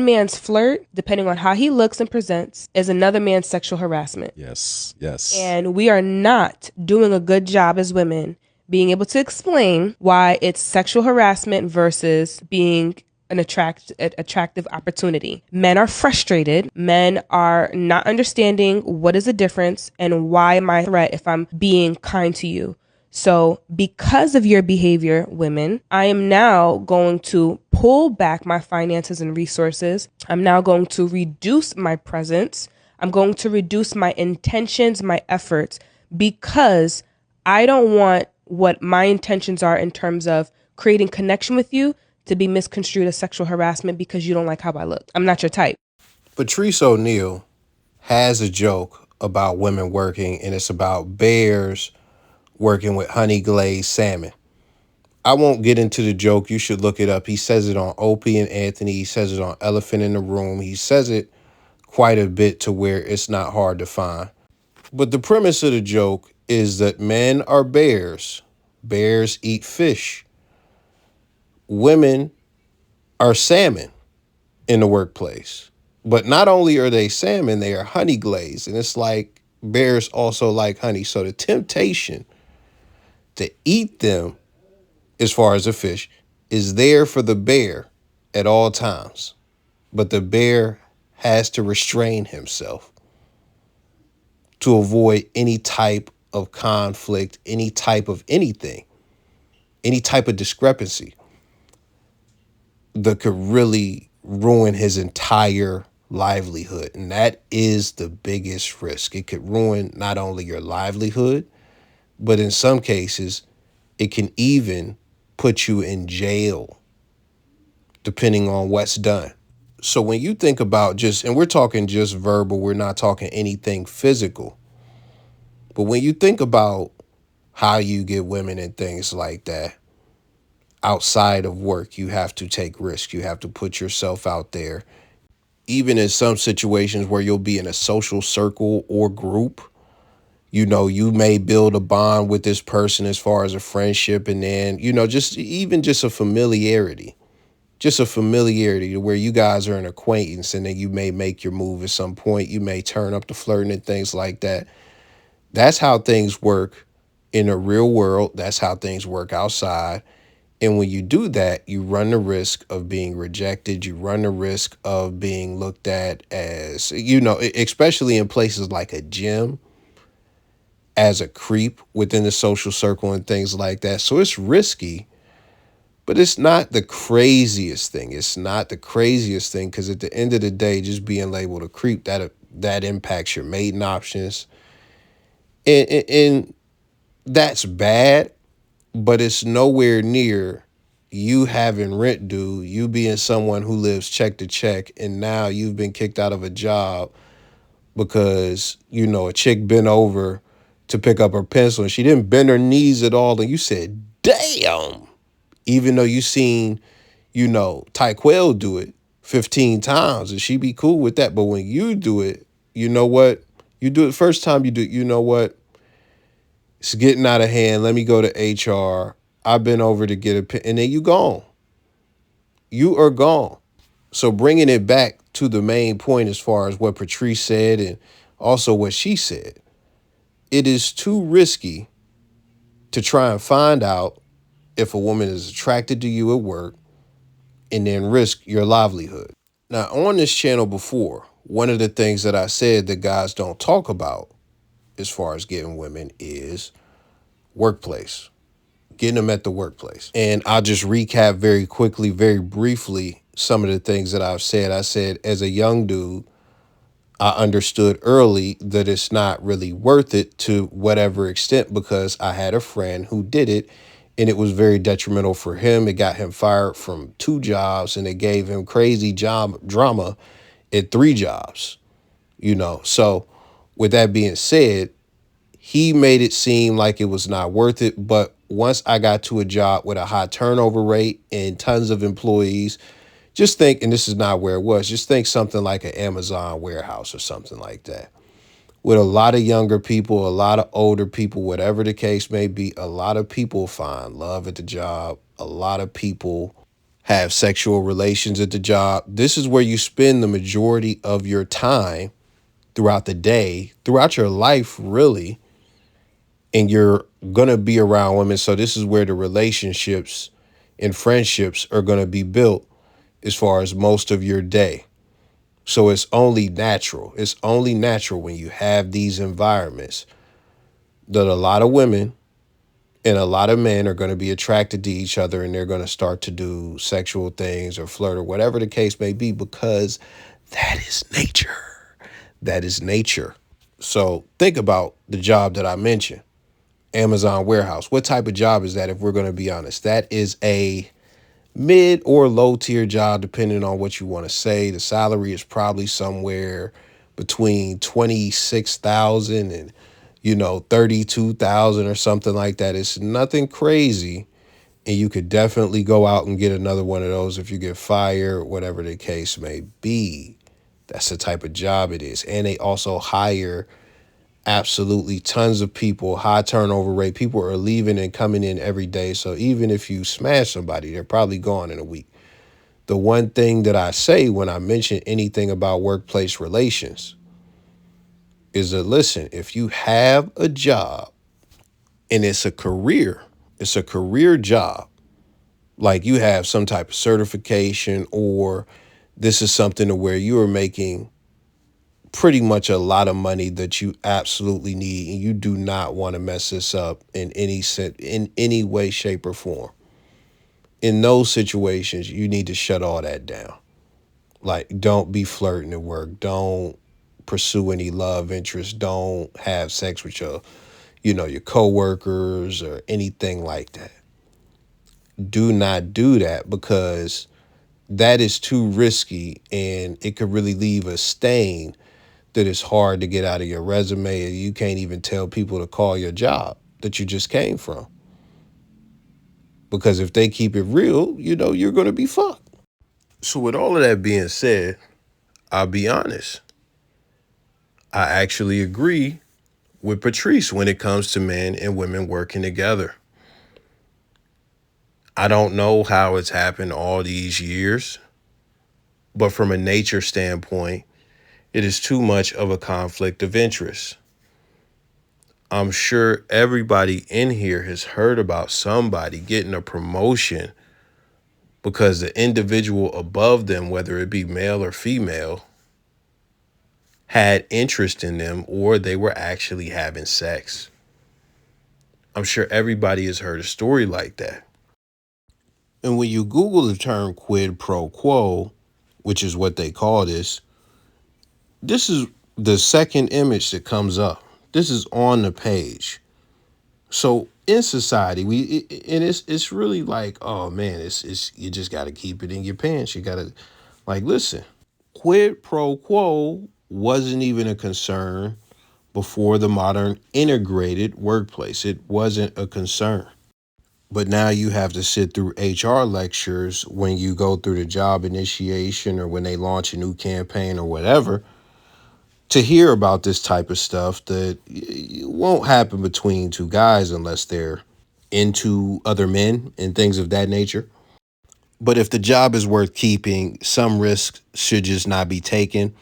man's flirt, depending on how he looks and presents, is another man's sexual harassment. Yes. Yes. And we are not doing a good job as women being able to explain why it's sexual harassment versus being an attractive opportunity. Men are frustrated. Men are not understanding what is the difference and why am I a threat if I'm being kind to you. So because of your behavior, women, I am now going to pull back my finances and resources. I'm now going to reduce my presence. I'm going to reduce my intentions, my efforts, because I don't want what my intentions are in terms of creating connection with you to be misconstrued as sexual harassment because you don't like how I look. I'm not your type. Patrice O'Neal has a joke about women working, and it's about bears working with honey glazed salmon. I won't get into the joke. You should look it up. He says it on Opie and Anthony. He says it on Elephant in the Room. He says it quite a bit to where it's not hard to find. But the premise of the joke is that men are bears. Bears eat fish. Women are salmon in the workplace. But not only are they salmon, they are honey glazed. And it's like bears also like honey. So the temptation to eat them, as far as a fish, is there for the bear at all times. But the bear has to restrain himself to avoid any type of conflict, any type of anything, any type of discrepancy that could really ruin his entire livelihood. And that is the biggest risk. It could ruin not only your livelihood, but in some cases, it can even put you in jail, depending on what's done. So when you think about just, and we're talking just verbal, we're not talking anything physical. But when you think about how you get women and things like that, outside of work, you have to take risks. You have to put yourself out there. Even in some situations where you'll be in a social circle or group, you know, you may build a bond with this person as far as a friendship, and then, you know, just even just a familiarity. Just a familiarity to where you guys are an acquaintance, and then you may make your move at some point. You may turn up the flirting and things like that. That's how things work in the real world. That's how things work outside. And when you do that, you run the risk of being rejected. You run the risk of being looked at as, you know, especially in places like a gym, as a creep within the social circle and things like that. So it's risky, but it's not the craziest thing. It's not the craziest thing, because at the end of the day, just being labeled a creep, that impacts your mating options. And that's bad, but it's nowhere near you having rent due, you being someone who lives check to check, and now you've been kicked out of a job because, you know, a chick bent over to pick up her pencil and she didn't bend her knees at all, and you said, damn, even though you seen, you know, Tyquel do it 15 times and she be cool with that. But when you do it, you know what? You do it first time you do it, you know what? It's getting out of hand. Let me go to HR. I've been over to get a pen. And then you gone. You are gone. So bringing it back to the main point as far as what Patrice said and also what she said, it is too risky to try and find out if a woman is attracted to you at work and then risk your livelihood. Now, on this channel before, one of the things that I said that guys don't talk about as far as getting women is workplace, getting them at the workplace. And I'll just recap very quickly, very briefly, some of the things that I've said. I said, as a young dude, I understood early that it's not really worth it to whatever extent, because I had a friend who did it and it was very detrimental for him. It got him fired from 2 jobs and it gave him crazy job drama at 3 jobs, you know. So with that being said, he made it seem like it was not worth it. But once I got to a job with a high turnover rate and tons of employees, just think, and this is not where it was, just think something like an Amazon warehouse or something like that, with a lot of younger people, a lot of older people, whatever the case may be. A lot of people find love at the job. A lot of people have sexual relations at the job. This is where you spend the majority of your time throughout the day, throughout your life, really. And you're going to be around women. So this is where the relationships and friendships are going to be built as far as most of your day. So it's only natural. It's only natural when you have these environments that a lot of women and a lot of men are going to be attracted to each other, and they're going to start to do sexual things or flirt or whatever the case may be, because that is nature. That is nature. So think about the job that I mentioned, Amazon warehouse. What type of job is that, if we're going to be honest? That is a mid or low tier job, depending on what you want to say. The salary is probably somewhere between 26,000 and 32,000 or something like that. It's nothing crazy, and you could definitely go out and get another one of those if you get fired, whatever the case may be. That's the type of job it is. And they also hire absolutely tons of people, high turnover rate. People are leaving and coming in every day. So even if you smash somebody, they're probably gone in a week. The one thing that I say when I mention anything about workplace relations is that, listen, if you have a job and it's a career job, like you have some type of certification, or this is something to where you are making pretty much a lot of money that you absolutely need, and you do not want to mess this up in any way, shape, or form. In those situations, you need to shut all that down. Like, don't be flirting at work. Don't pursue any love interest. Don't have sex with your coworkers or anything like that. Do not do that, because that is too risky, and it could really leave a stain that is hard to get out of your resume, and you can't even tell people to call your job that you just came from. Because if they keep it real, you're going to be fucked. So with all of that being said, I'll be honest. I actually agree with Patrice when it comes to men and women working together. I don't know how it's happened all these years, but from a nature standpoint, it is too much of a conflict of interest. I'm sure everybody in here has heard about somebody getting a promotion because the individual above them, whether it be male or female, had interest in them, or they were actually having sex. I'm sure everybody has heard a story like that. And when you Google the term quid pro quo, which is what they call this is the second image that comes up. This is on the page. So in society, and it's really like, oh man, it's you just got to keep it in your pants. You got to, like, listen, quid pro quo wasn't even a concern before the modern integrated workplace. It wasn't a concern. But now you have to sit through HR lectures when you go through the job initiation, or when they launch a new campaign or whatever, to hear about this type of stuff that won't happen between two guys unless they're into other men and things of that nature. But if the job is worth keeping, some risks should just not be taken.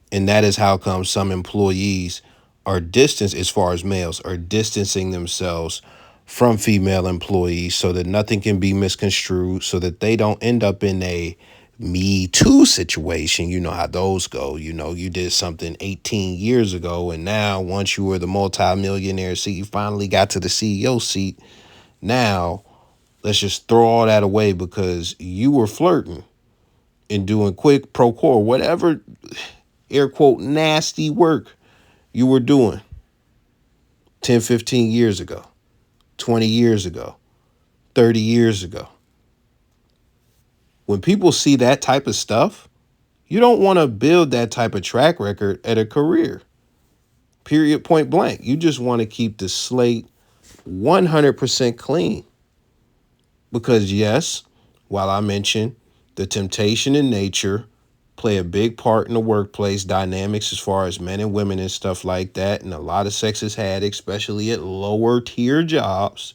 And that is how come some employees are distanced, as far as males, are distancing themselves from female employees so that nothing can be misconstrued, so that they don't end up in a Me Too situation. You know how those go. You did something 18 years ago, and now once you were the multimillionaire seat, you finally got to the CEO seat. Now, let's just throw all that away because you were flirting and doing quick pro quo, whatever air quote nasty work you were doing 10, 15 years ago, 20 years ago, 30 years ago. When people see that type of stuff, you don't want to build that type of track record at a career. Period, point blank. You just want to keep the slate 100% clean. Because yes, while I mentioned the temptation in nature play a big part in the workplace dynamics as far as men and women and stuff like that, and a lot of sex is had, especially at lower tier jobs,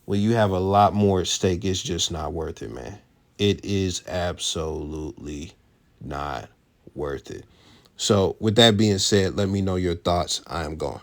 when you have a lot more at stake, it's just not worth it, man. It is absolutely not worth it. So, with that being said, let me know your thoughts. I am gone.